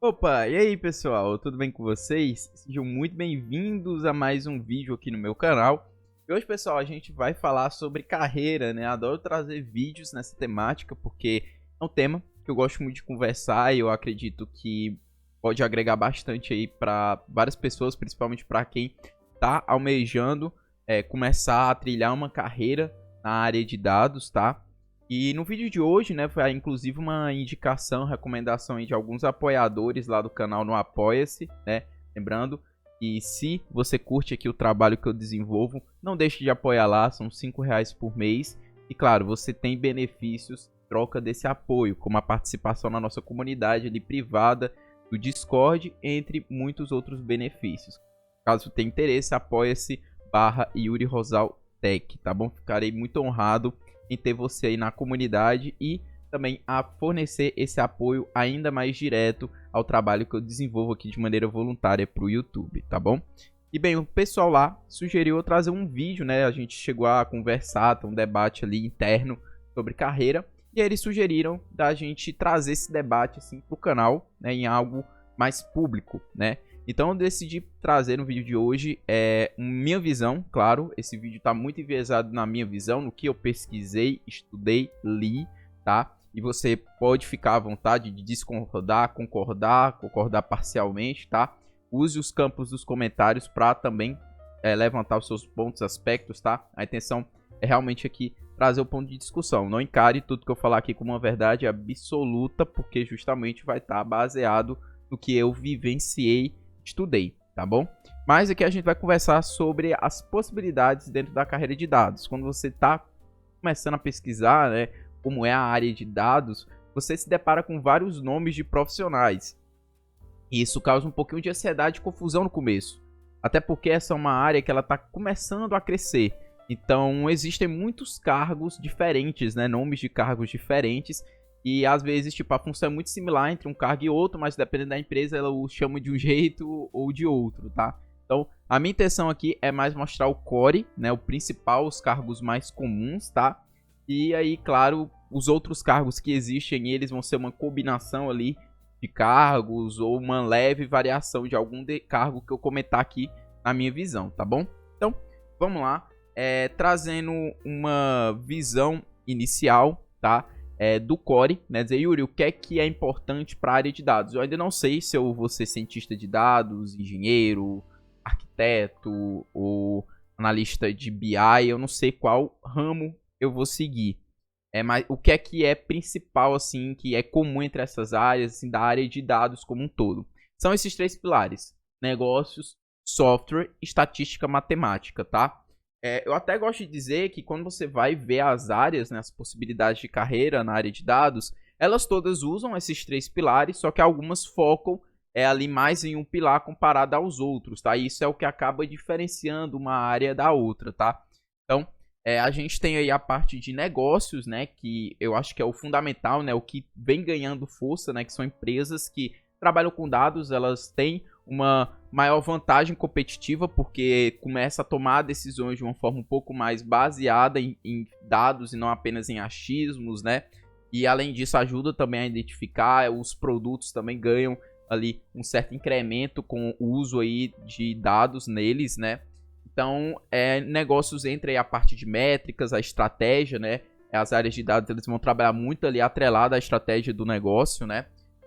Opa, e aí pessoal, tudo bem com vocês? Sejam muito bem-vindos a mais um vídeo aqui no meu canal. E hoje, pessoal, a gente vai falar sobre carreira, né? Adoro trazer vídeos nessa temática porque é um tema que eu gosto muito de conversar e eu acredito que pode agregar bastante aí para várias pessoas, principalmente para quem está almejando começar a trilhar uma carreira na área de dados, tá? E no vídeo de hoje, né, foi inclusive uma indicação, recomendação aí de alguns apoiadores lá do canal no Apoia-se, né? Lembrando que se você curte aqui o trabalho que eu desenvolvo, não deixe de apoiar lá, são R$ 5 por mês. E claro, você tem benefícios em troca desse apoio, como a participação na nossa comunidade ali privada do Discord, entre muitos outros benefícios. Caso tenha interesse, apoia-se /Yuri Rosal Tech, tá bom? Ficarei muito honrado em ter você aí na comunidade e também a fornecer esse apoio ainda mais direto ao trabalho que eu desenvolvo aqui de maneira voluntária para o YouTube, tá bom? E bem, o pessoal lá sugeriu eu trazer um vídeo, né? A gente chegou a conversar, ter um debate ali interno sobre carreira e aí eles sugeriram da gente trazer esse debate assim para o canal, né? Em algo mais público, né? Então eu decidi trazer no vídeo de hoje minha visão, claro, esse vídeo está muito enviesado na minha visão, no que eu pesquisei, estudei, li, tá? E você pode ficar à vontade de discordar, concordar parcialmente, tá? Use os campos dos comentários para também levantar os seus pontos, aspectos, tá? A intenção é realmente aqui trazer o ponto de discussão. Não encare tudo que eu falar aqui como uma verdade absoluta, porque justamente vai estar baseado no que eu vivenciei, estudei, tá bom? Mas aqui a gente vai conversar sobre as possibilidades dentro da carreira de dados. Quando você está começando a pesquisar, né, como é a área de dados, você se depara com vários nomes de profissionais. E isso causa um pouquinho de ansiedade e confusão no começo. Até porque essa é uma área que ela está começando a crescer. Então existem muitos cargos diferentes, né, nomes de cargos diferentes. E às vezes, tipo, a função é muito similar entre um cargo e outro, mas dependendo da empresa, ela o chama de um jeito ou de outro, tá? Então, a minha intenção aqui é mais mostrar o core, né? O principal, os cargos mais comuns, tá? E aí, claro, os outros cargos que existem, eles vão ser uma combinação ali de cargos ou uma leve variação de algum cargo que eu comentar aqui na minha visão, tá bom? Então, vamos lá. Trazendo uma visão inicial, tá? Do core, né? Dizer, Yuri, o que é importante para a área de dados? Eu ainda não sei se eu vou ser cientista de dados, engenheiro, arquiteto ou analista de BI, eu não sei qual ramo eu vou seguir. Mas o que é principal, assim, que é comum entre essas áreas, assim, da área de dados como um todo? São esses três pilares: negócios, software, estatística, matemática, tá? Eu até gosto de dizer que quando você vai ver as áreas, né, as possibilidades de carreira na área de dados, elas todas usam esses três pilares, só que algumas focam ali mais em um pilar comparado aos outros, tá? Isso é o que acaba diferenciando uma área da outra, tá? Então, a gente tem aí a parte de negócios, né, que eu acho que é o fundamental, né, o que vem ganhando força, né, que são empresas que trabalham com dados, elas têm uma maior vantagem competitiva, porque começa a tomar decisões de uma forma um pouco mais baseada em dados e não apenas em achismos, né? E além disso ajuda também a identificar, os produtos também ganham ali um certo incremento com o uso aí de dados neles, né? Então, negócios entre aí a parte de métricas, a estratégia, né? As áreas de dados eles vão trabalhar muito ali atrelada à estratégia do negócio, né?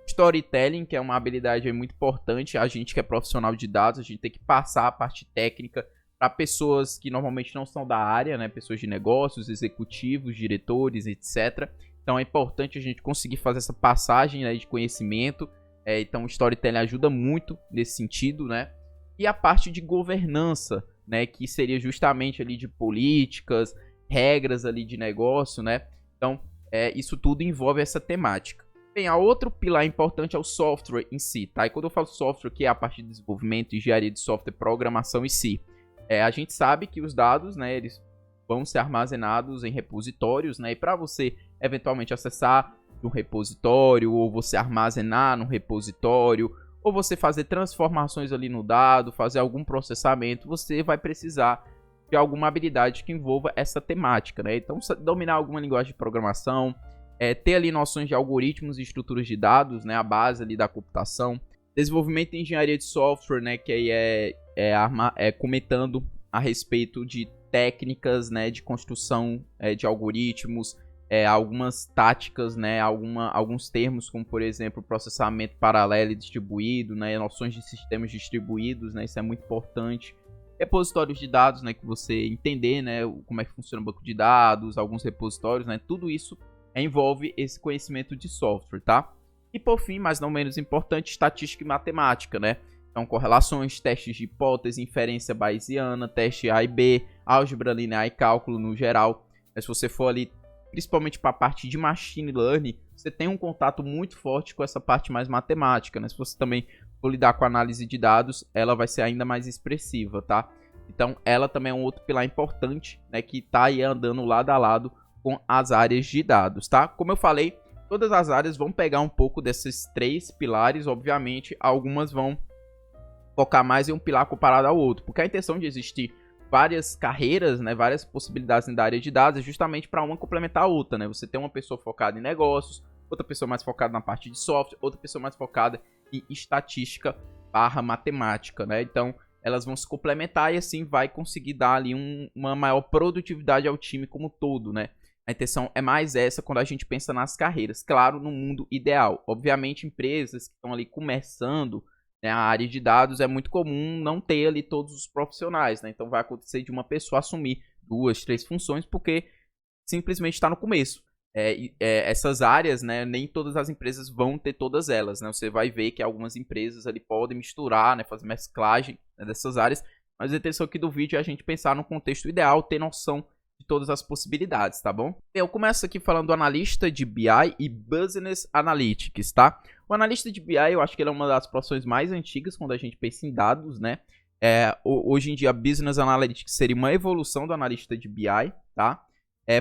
Storytelling, que é uma habilidade muito importante. A gente que é profissional de dados, a gente tem que passar a parte técnica para pessoas que normalmente não são da área, né? Pessoas de negócios, executivos, diretores, etc. Então é importante a gente conseguir fazer essa passagem, né, de conhecimento. Então o storytelling ajuda muito nesse sentido, né? E a parte de governança, né, que seria justamente ali de políticas, regras ali de negócio, né? Então isso tudo envolve essa temática. Bem, a outro pilar importante é o software em si, tá? E quando eu falo software, que é a parte de desenvolvimento, engenharia de software, programação em si, a gente sabe que os dados, né, eles vão ser armazenados em repositórios, né? E para você eventualmente acessar um repositório, ou você armazenar no repositório, ou você fazer transformações ali no dado, fazer algum processamento, você vai precisar de alguma habilidade que envolva essa temática, né? Então, dominar alguma linguagem de programação, ter ali noções de algoritmos e estruturas de dados, né, a base ali da computação. Desenvolvimento de engenharia de software, né, que aí comentando a respeito de técnicas, né, de construção de algoritmos, algumas táticas, né, alguns termos, como por exemplo processamento paralelo e distribuído, né, noções de sistemas distribuídos, né, isso é muito importante. Repositórios de dados, né, que você entender, né, como é que funciona o banco de dados, alguns repositórios, né, tudo isso envolve esse conhecimento de software, tá? E por fim, mas não menos importante, estatística e matemática, né? Então, correlações, testes de hipótese, inferência bayesiana, teste A e B, álgebra linear e cálculo no geral. Mas se você for ali, principalmente para a parte de machine learning, você tem um contato muito forte com essa parte mais matemática, né? Se você também for lidar com análise de dados, ela vai ser ainda mais expressiva, tá? Então, ela também é um outro pilar importante, né? Que está aí andando lado a lado com as áreas de dados, tá? Como eu falei, todas as áreas vão pegar um pouco desses 3 pilares, obviamente, algumas vão focar mais em um pilar comparado ao outro, porque a intenção de existir várias carreiras, né, várias possibilidades da área de dados é justamente para uma complementar a outra, né? Você tem uma pessoa focada em negócios, outra pessoa mais focada na parte de software, outra pessoa mais focada em estatística / matemática, né? Então, elas vão se complementar e assim vai conseguir dar ali uma maior produtividade ao time como todo, né? A intenção é mais essa quando a gente pensa nas carreiras. Claro, no mundo ideal. Obviamente, empresas que estão ali começando, né, a área de dados, é muito comum não ter ali todos os profissionais, né? Então vai acontecer de uma pessoa assumir 2, 3 funções porque simplesmente está no começo. Essas áreas, né, nem todas as empresas vão ter todas elas, né? Você vai ver que algumas empresas ali podem misturar, né, fazer mesclagem, né, dessas áreas, mas a intenção aqui do vídeo é a gente pensar no contexto ideal, ter noção de todas as possibilidades, tá bom? Eu começo aqui falando do analista de BI e Business Analytics, tá? O analista de BI, eu acho que ele é uma das profissões mais antigas quando a gente pensa em dados, né? Hoje em dia, Business Analytics seria uma evolução do analista de BI, tá?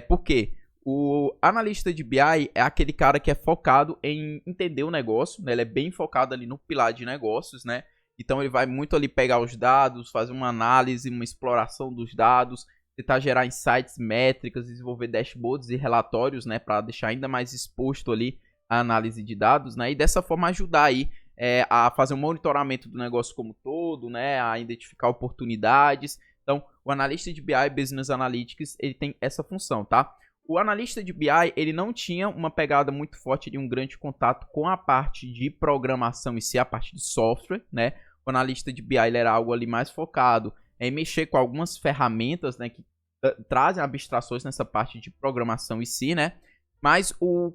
Por quê? O analista de BI é aquele cara que é focado em entender o negócio, né? Ele é bem focado ali no pilar de negócios, né? Então, ele vai muito ali pegar os dados, fazer uma análise, uma exploração dos dados, tentar gerar insights, métricas, desenvolver dashboards e relatórios, né, para deixar ainda mais exposto ali a análise de dados, né, e dessa forma ajudar aí a fazer um monitoramento do negócio como todo, né, a identificar oportunidades. Então, o analista de BI, Business Analytics, ele tem essa função, tá? O analista de BI, ele não tinha uma pegada muito forte de um grande contato com a parte de programação em si, a parte de software, né? O analista de BI ele era algo ali mais focado em mexer com algumas ferramentas, né, que trazem abstrações nessa parte de programação em si, né? Mas com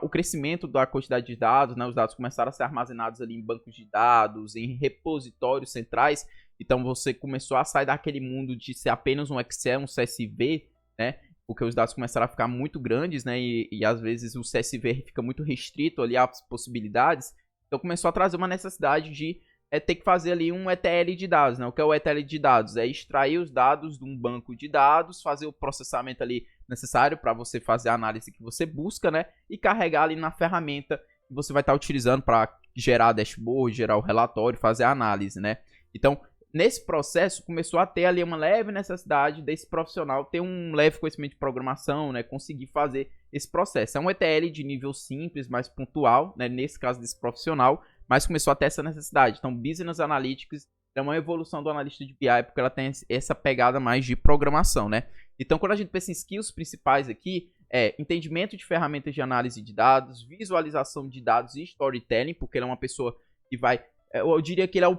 o crescimento da quantidade de dados, né, os dados começaram a ser armazenados ali em bancos de dados, em repositórios centrais. Então você começou a sair daquele mundo de ser apenas um Excel, um CSV, né? Porque os dados começaram a ficar muito grandes, né? E às vezes o CSV fica muito restrito ali às possibilidades. Então começou a trazer uma necessidade de ter que fazer ali um ETL de dados, né? O que é o ETL de dados? É extrair os dados de um banco de dados, fazer o processamento ali necessário para você fazer a análise que você busca, né? E carregar ali na ferramenta que você vai estar utilizando para gerar dashboard, gerar o relatório, fazer a análise, né? Então, nesse processo, começou a ter ali uma leve necessidade desse profissional ter um leve conhecimento de programação, né? Conseguir fazer esse processo. É um ETL de nível simples, mais pontual, né? Nesse caso desse profissional, mas começou a ter essa necessidade. Então, Business Analytics é uma evolução do analista de BI, porque ela tem essa pegada mais de programação, né? Então, quando a gente pensa em skills principais aqui, entendimento de ferramentas de análise de dados, visualização de dados e storytelling, porque ele é uma pessoa que vai... Eu diria que ele é o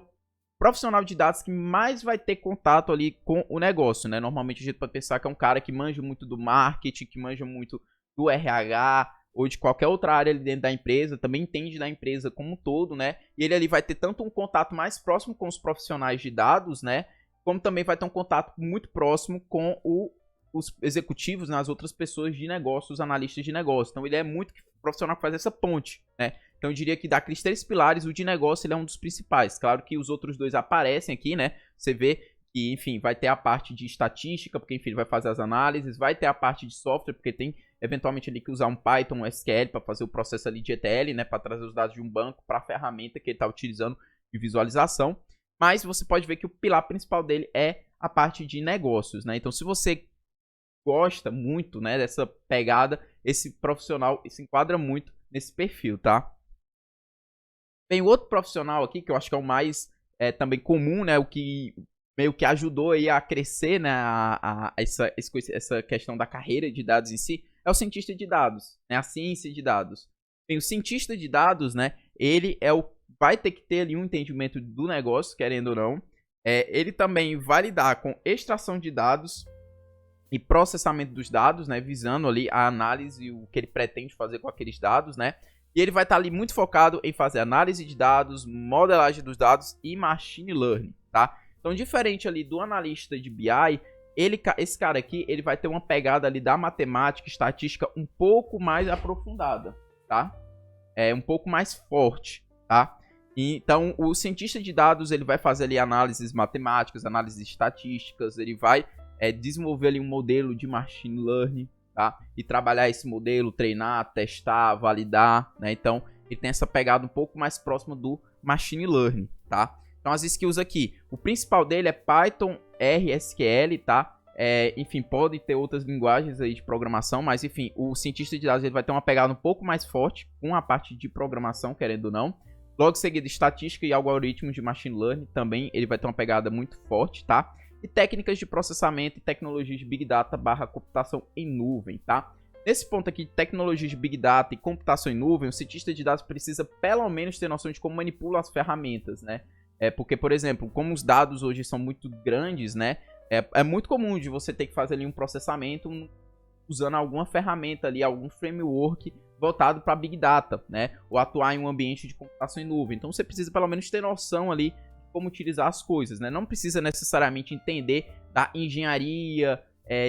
profissional de dados que mais vai ter contato ali com o negócio, né? Normalmente a gente pode pensar que é um cara que manja muito do marketing, que manja muito do RH, ou de qualquer outra área ali dentro da empresa, também entende da empresa como um todo, né? E ele ali vai ter tanto um contato mais próximo com os profissionais de dados, né? Como também vai ter um contato muito próximo com os executivos, né? As outras pessoas de negócios, os analistas de negócio. Então ele é muito profissional que faz essa ponte, né? Então eu diria que daqueles 3 pilares, o de negócio ele é um dos principais. Claro que os outros 2 aparecem aqui, né? Você vê que, enfim, vai ter a parte de estatística, porque, enfim, ele vai fazer as análises, vai ter a parte de software, porque tem, eventualmente, ali que usar um Python, um SQL para fazer o processo ali de ETL, né, para trazer os dados de um banco para a ferramenta que ele está utilizando de visualização. Mas você pode ver que o pilar principal dele é a parte de negócios, né? Então, se você gosta muito, né, dessa pegada, esse profissional se enquadra muito nesse perfil, tá? Tem outro profissional aqui que eu acho que é o mais também comum, né, o que meio que ajudou aí a crescer, né, essa questão da carreira de dados em si, é o cientista de dados, né, a ciência de dados. Tem o cientista de dados, né, ele vai ter que ter ali um entendimento do negócio, querendo ou não. Ele também vai lidar com extração de dados e processamento dos dados, né, visando ali a análise e o que ele pretende fazer com aqueles dados, né. E ele vai estar ali muito focado em fazer análise de dados, modelagem dos dados e machine learning, tá? Então, diferente ali do analista de BI, esse cara aqui, ele vai ter uma pegada ali da matemática, estatística um pouco mais aprofundada, tá? Um pouco mais forte, tá? Então, o cientista de dados, ele vai fazer ali análises matemáticas, análises estatísticas, ele vai desenvolver ali um modelo de machine learning, tá? E trabalhar esse modelo, treinar, testar, validar, né? Então, ele tem essa pegada um pouco mais próxima do machine learning, tá? Então, as skills aqui, o principal dele é Python, R, SQL, tá? Enfim, pode ter outras linguagens aí de programação, mas enfim, o cientista de dados ele vai ter uma pegada um pouco mais forte com a parte de programação, querendo ou não. Logo em seguida, estatística e algoritmos de machine learning também, ele vai ter uma pegada muito forte, tá? E técnicas de processamento e tecnologias de Big Data / computação em nuvem, tá? Nesse ponto aqui de tecnologias de Big Data e computação em nuvem, o cientista de dados precisa pelo menos ter noção de como manipula as ferramentas, né? Porque, por exemplo, como os dados hoje são muito grandes, né? É muito comum de você ter que fazer ali um processamento usando alguma ferramenta ali, algum framework voltado para Big Data, né? Ou atuar em um ambiente de computação em nuvem. Então você precisa pelo menos ter noção ali de como utilizar as coisas, né? Não precisa necessariamente entender da engenharia,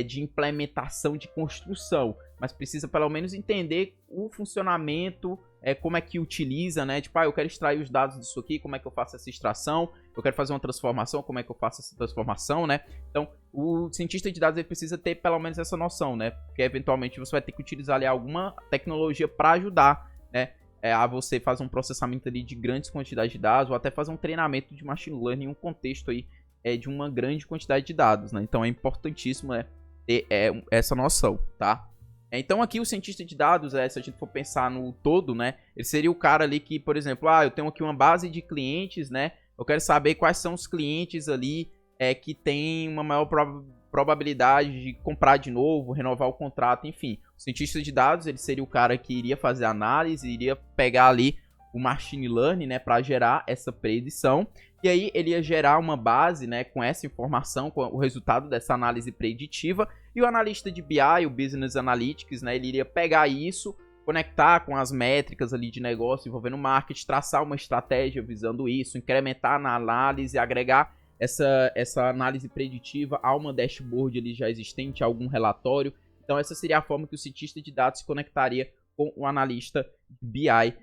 de implementação, de construção, mas precisa pelo menos entender o funcionamento, como é que utiliza, né? Tipo, eu quero extrair os dados disso aqui, como é que eu faço essa extração? Eu quero fazer uma transformação, como é que eu faço essa transformação, né? Então, o cientista de dados ele precisa ter pelo menos essa noção, né? Porque eventualmente você vai ter que utilizar ali alguma tecnologia para ajudar, né? A você fazer um processamento ali de grandes quantidades de dados ou até fazer um treinamento de machine learning em um contexto aí de uma grande quantidade de dados, né? Então é importantíssimo ter essa noção, tá? Então aqui o cientista de dados, se a gente for pensar no todo, né? Ele seria o cara ali que, por exemplo, eu tenho aqui uma base de clientes, né? Eu quero saber quais são os clientes ali que tem uma maior probabilidade de comprar de novo, renovar o contrato, enfim. O cientista de dados, ele seria o cara que iria fazer análise, iria pegar ali o machine learning, né, para gerar essa predição. E aí ele ia gerar uma base, né, com essa informação, com o resultado dessa análise preditiva. E o analista de BI, o Business Analytics, né, ele iria pegar isso, conectar com as métricas ali de negócio envolvendo marketing, traçar uma estratégia visando isso, incrementar na análise, agregar essa análise preditiva a uma dashboard ali já existente, a algum relatório. Então essa seria a forma que o cientista de dados se conectaria com o analista de BI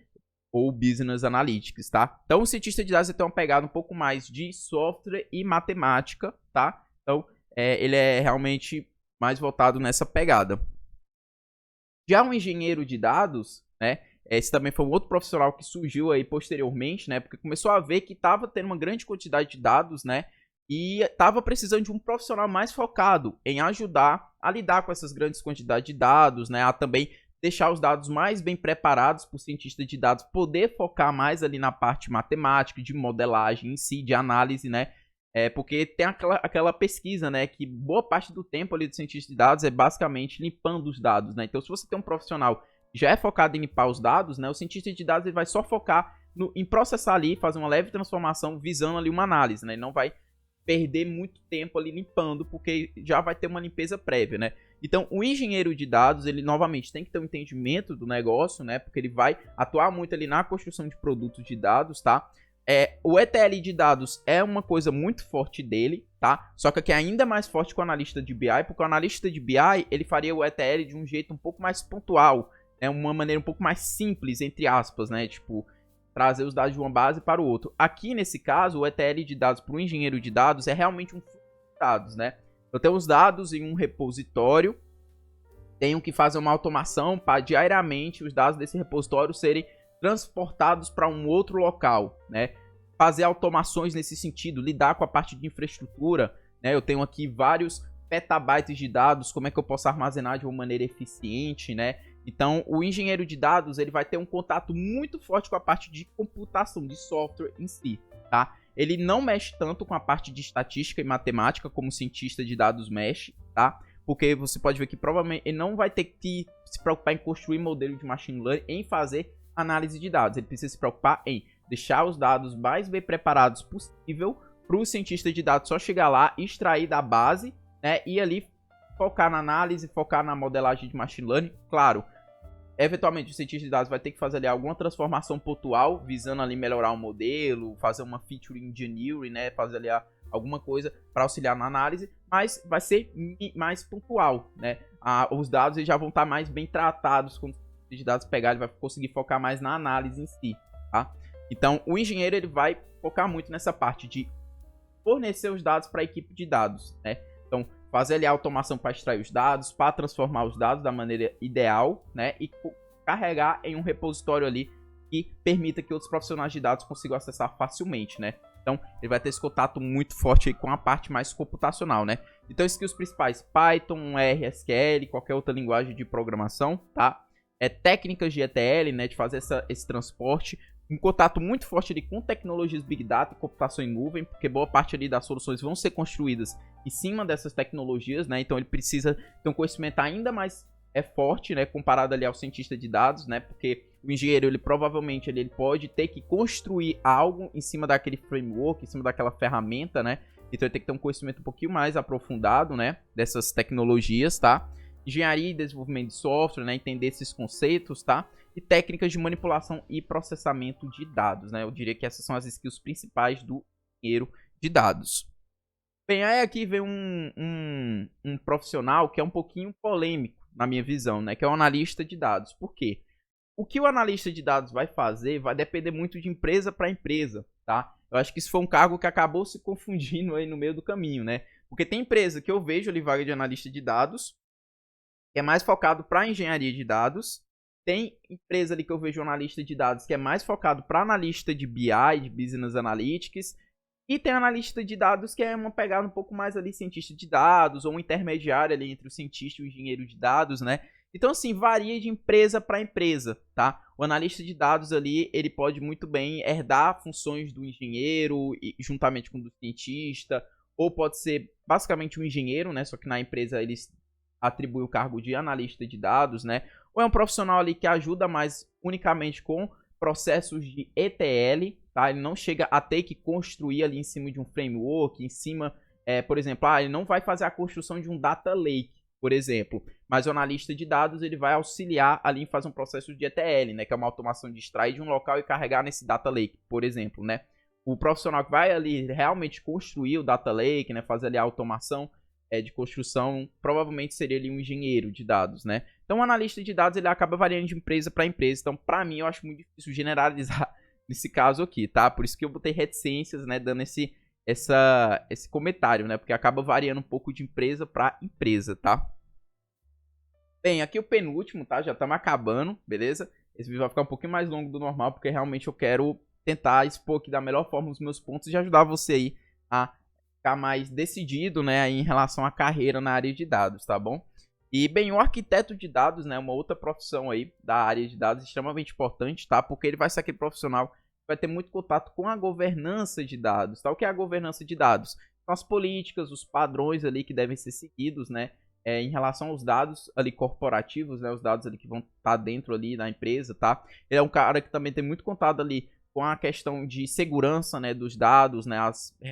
ou Business Analytics, tá? Então o cientista de dados tem uma pegada um pouco mais de software e matemática, tá? Então ele é realmente mais voltado nessa pegada. Já um engenheiro de dados, né? Esse também foi um outro profissional que surgiu aí posteriormente, né? Porque começou a ver que estava tendo uma grande quantidade de dados, né? E estava precisando de um profissional mais focado em ajudar a lidar com essas grandes quantidades de dados, né? A também deixar os dados mais bem preparados para o cientista de dados poder focar mais ali na parte matemática, de modelagem em si, de análise, né? Porque tem aquela pesquisa, né? Que boa parte do tempo ali do cientista de dados é basicamente limpando os dados, né? Então, se você tem um profissional já é focado em limpar os dados, né? O cientista de dados ele vai só focar em processar ali, fazer uma leve transformação visando ali uma análise, né? Ele não vai perder muito tempo ali limpando, porque já vai ter uma limpeza prévia, né? Então, o engenheiro de dados, ele novamente tem que ter um entendimento do negócio, né? Porque ele vai atuar muito ali na construção de produtos de dados, tá? O ETL de dados é uma coisa muito forte dele, tá? Só que aqui é ainda mais forte que o analista de BI, porque o analista de BI, ele faria o ETL de um jeito um pouco mais pontual, uma maneira um pouco mais simples, entre aspas, né? Tipo, trazer os dados de uma base para o outro. Aqui, nesse caso, o ETL de dados para o engenheiro de dados é realmente um fluxo de dados, né? Eu tenho os dados em um repositório, tenho que fazer uma automação para diariamente os dados desse repositório serem transportados para um outro local, né? Fazer automações nesse sentido, lidar com a parte de infraestrutura, né? Eu tenho aqui vários petabytes de dados, como é que eu posso armazenar de uma maneira eficiente, né? Então, o engenheiro de dados, ele vai ter um contato muito forte com a parte de computação, de software em si, tá? Ele não mexe tanto com a parte de estatística e matemática como o cientista de dados mexe, tá? Porque você pode ver que provavelmente ele não vai ter que se preocupar em construir modelo de machine learning, em fazer análise de dados. Ele precisa se preocupar em deixar os dados mais bem preparados possível para o cientista de dados só chegar lá, extrair da base, né, e ali focar na análise, focar na modelagem de machine learning. Claro, eventualmente o cientista de dados vai ter que fazer ali alguma transformação pontual, visando ali melhorar o modelo, fazer uma feature engineering, né, fazer ali alguma coisa para auxiliar na análise, mas vai ser mais pontual, né? Os dados já vão estar mais bem tratados quando o cientista de dados pegar, ele vai conseguir focar mais na análise em si, tá? Então, o engenheiro ele vai focar muito nessa parte de fornecer os dados para a equipe de dados, né? Então, fazer ali a automação para extrair os dados, para transformar os dados da maneira ideal, né? E carregar em um repositório ali que permita que outros profissionais de dados consigam acessar facilmente, né? Então, ele vai ter esse contato muito forte aí com a parte mais computacional, né? Então, skills principais, Python, R, SQL, qualquer outra linguagem de programação, tá? Técnicas de ETL, né? De fazer esse transporte. Um contato muito forte ali com tecnologias Big Data e computação em nuvem, porque boa parte ali das soluções vão ser construídas em cima dessas tecnologias, né? Então, ele precisa ter um conhecimento ainda mais forte, né? Comparado ali ao cientista de dados, né? Porque o engenheiro, ele provavelmente ele pode ter que construir algo em cima daquele framework, em cima daquela ferramenta, né? Então ele tem que ter um conhecimento um pouquinho mais aprofundado, né? Dessas tecnologias, tá? Engenharia e desenvolvimento de software, né? Entender esses conceitos, tá? E técnicas de manipulação e processamento de dados, né? Eu diria que essas são as skills principais do engenheiro de dados. Bem, aí aqui vem um profissional que é um pouquinho polêmico, na minha visão, né? Que é o analista de dados. Por quê? O que o analista de dados vai fazer vai depender muito de empresa para empresa, tá? Eu acho que isso foi um cargo que acabou se confundindo aí no meio do caminho, né? Porque tem empresa que eu vejo ali vaga de analista de dados, que é mais focado para engenharia de dados. Tem empresa ali que eu vejo analista de dados que é mais focado para analista de BI, de Business Analytics. E tem analista de dados que é uma pegada um pouco mais ali cientista de dados, ou um intermediário ali entre o cientista e o engenheiro de dados, né? Então, assim, varia de empresa para empresa, tá? O analista de dados ali, ele pode muito bem herdar funções do engenheiro, juntamente com o do cientista, ou pode ser basicamente um engenheiro, né? Só que na empresa eles atribuem o cargo de analista de dados, né? Ou é um profissional ali que ajuda mais unicamente com processos de ETL, tá? Ele não chega a ter que construir ali em cima de um framework, em cima, por exemplo, ele não vai fazer a construção de um data lake, por exemplo, mas o analista de dados ele vai auxiliar ali em fazer um processo de ETL, né, que é uma automação de extrair de um local e carregar nesse data lake, por exemplo, né. O profissional que vai ali realmente construir o data lake, né, fazer ali a automação de construção, provavelmente seria ali um engenheiro de dados, né. Então, o analista de dados ele acaba variando de empresa para empresa. Então, para mim, eu acho muito difícil generalizar nesse caso aqui, tá? Por isso que eu botei reticências, né, dando esse comentário, né? Porque acaba variando um pouco de empresa para empresa, tá? Bem, aqui o penúltimo, tá? Já estamos acabando, beleza? Esse vídeo vai ficar um pouquinho mais longo do normal, porque realmente eu quero tentar expor aqui da melhor forma os meus pontos e ajudar você aí a ficar mais decidido, né, aí em relação à carreira na área de dados, tá bom? E, bem, o arquiteto de dados, né, é uma outra profissão aí da área de dados extremamente importante, tá? Porque ele vai ser aquele profissional que vai ter muito contato com a governança de dados, tá? O que é a governança de dados? São as políticas, os padrões ali que devem ser seguidos, né? Em relação aos dados ali corporativos, né? Os dados ali que vão estar dentro ali da empresa, tá? Ele é um cara que também tem muito contato ali com a questão de segurança, né, dos dados, né?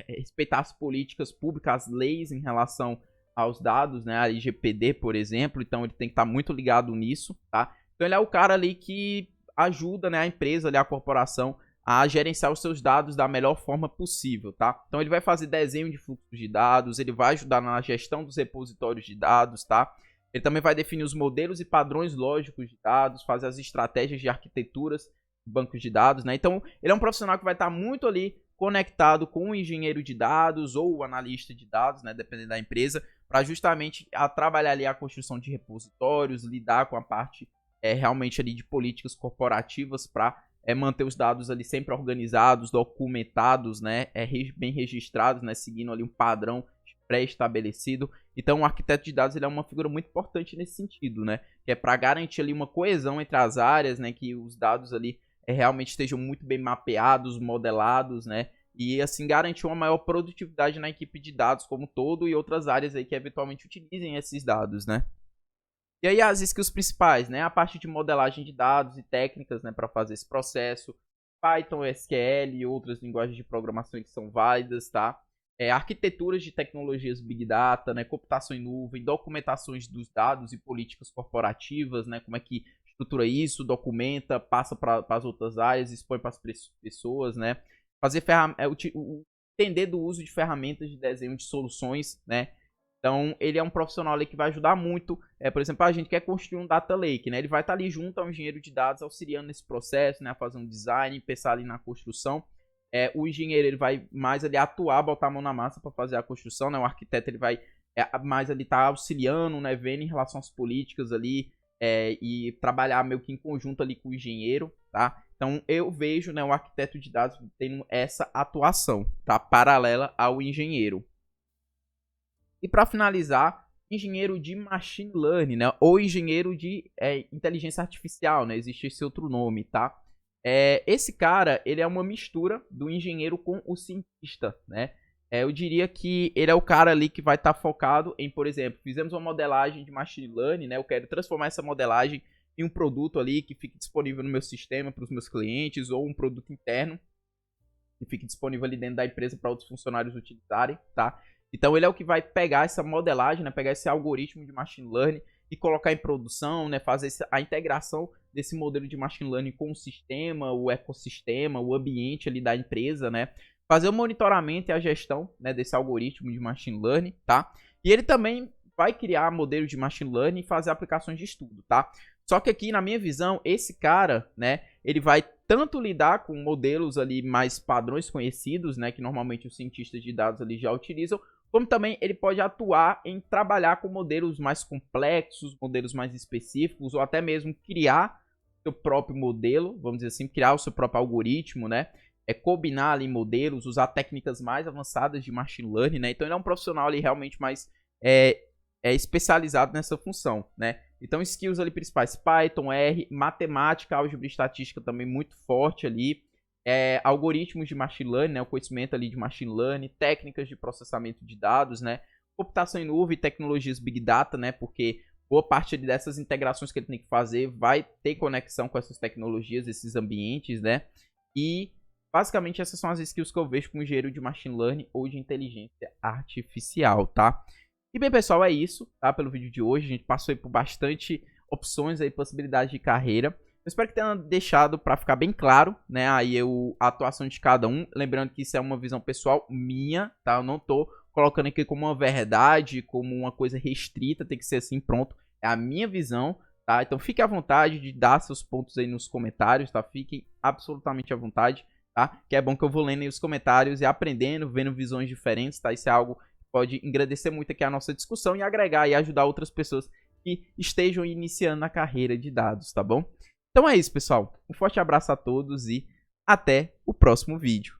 Respeitar as políticas públicas, as leis em relação aos dados, né, a LGPD, por exemplo, então ele tem que estar muito ligado nisso, tá? Então ele é o cara ali que ajuda, né, a empresa, ali, a corporação, a gerenciar os seus dados da melhor forma possível, tá? Então ele vai fazer desenho de fluxos de dados, ele vai ajudar na gestão dos repositórios de dados, tá? Ele também vai definir os modelos e padrões lógicos de dados, fazer as estratégias de arquiteturas de bancos de dados, né? Então ele é um profissional que vai estar muito ali conectado com o engenheiro de dados ou o analista de dados, né, dependendo da empresa, para justamente trabalhar ali a construção de repositórios, lidar com a parte realmente ali de políticas corporativas para manter os dados ali sempre organizados, documentados, né, bem registrados, né, seguindo ali um padrão pré-estabelecido. Então, o arquiteto de dados ele é uma figura muito importante nesse sentido, né? Que é para garantir ali uma coesão entre as áreas, né? Que os dados ali realmente estejam muito bem mapeados, modelados, né? E assim garantir uma maior produtividade na equipe de dados como um todo e outras áreas aí que eventualmente utilizem esses dados, né? E aí as skills principais, né? A parte de modelagem de dados e técnicas, né, para fazer esse processo, Python, SQL e outras linguagens de programação que são válidas, tá? Arquiteturas de tecnologias Big Data, né, computação em nuvem, documentações dos dados e políticas corporativas, né, como é que estrutura isso, documenta, passa para as outras áreas, expõe para as pessoas, né, fazer entender do uso de ferramentas de desenho de soluções, né. Então, ele é um profissional ali que vai ajudar muito. Por exemplo, a gente quer construir um data lake, né? Ele vai estar ali junto ao engenheiro de dados, auxiliando nesse processo, né? A fazer um design, pensar ali na construção. O engenheiro ele vai mais ali atuar, botar a mão na massa para fazer a construção, né? O arquiteto ele vai mais ali estar auxiliando, né? Vendo em relação às políticas ali e trabalhar meio que em conjunto ali com o engenheiro, tá? Então eu vejo, né, o arquiteto de dados tendo essa atuação, tá? Paralela ao engenheiro. E para finalizar, engenheiro de machine learning, né? Ou engenheiro de inteligência artificial, né? Existe esse outro nome, tá? Esse cara, ele é uma mistura do engenheiro com o cientista, né? Eu diria que ele é o cara ali que vai estar focado em, por exemplo, fizemos uma modelagem de machine learning, né? Eu quero transformar essa modelagem em um produto ali que fique disponível no meu sistema para os meus clientes, ou um produto interno que fique disponível ali dentro da empresa para outros funcionários utilizarem, tá? Então ele é o que vai pegar essa modelagem, né, pegar esse algoritmo de machine learning e colocar em produção, né, fazer a integração desse modelo de machine learning com o sistema, o ecossistema, o ambiente ali da empresa, né, fazer o monitoramento e a gestão, né, desse algoritmo de machine learning, tá? E ele também vai criar modelo de machine learning e fazer aplicações de estudo, tá? Só que aqui, na minha visão, esse cara, né, ele vai tanto lidar com modelos ali mais padrões conhecidos, né, que normalmente os cientistas de dados ali já utilizam, como também ele pode atuar em trabalhar com modelos mais complexos, modelos mais específicos, ou até mesmo criar o seu próprio modelo, vamos dizer assim, criar o seu próprio algoritmo, né? Combinar ali modelos, usar técnicas mais avançadas de machine learning, né? Então ele é um profissional ali realmente mais especializado nessa função, né? Então skills ali principais, Python, R, matemática, álgebra e estatística também muito forte ali. Algoritmos de machine learning, né, o conhecimento ali de machine learning, técnicas de processamento de dados, né, computação em nuvem, tecnologias Big Data, né, porque boa parte dessas integrações que ele tem que fazer vai ter conexão com essas tecnologias, esses ambientes, né, e basicamente essas são as skills que eu vejo como engenheiro de machine learning ou de inteligência artificial, tá? E bem, pessoal, é isso, tá, pelo vídeo de hoje. A gente passou aí por bastante opções aí, possibilidades de carreira. Eu espero que tenha deixado para ficar bem claro, né, aí a atuação de cada um. Lembrando que isso é uma visão pessoal minha, tá? Eu não tô colocando aqui como uma verdade, como uma coisa restrita, tem que ser assim, pronto. É a minha visão, tá? Então fique à vontade de dar seus pontos aí nos comentários, tá? Fiquem absolutamente à vontade, tá? Que é bom que eu vou lendo aí os comentários e aprendendo, vendo visões diferentes, tá? Isso é algo que pode engrandecer muito aqui a nossa discussão e agregar e ajudar outras pessoas que estejam iniciando na carreira de dados, tá bom? Então é isso, pessoal. Um forte abraço a todos e até o próximo vídeo.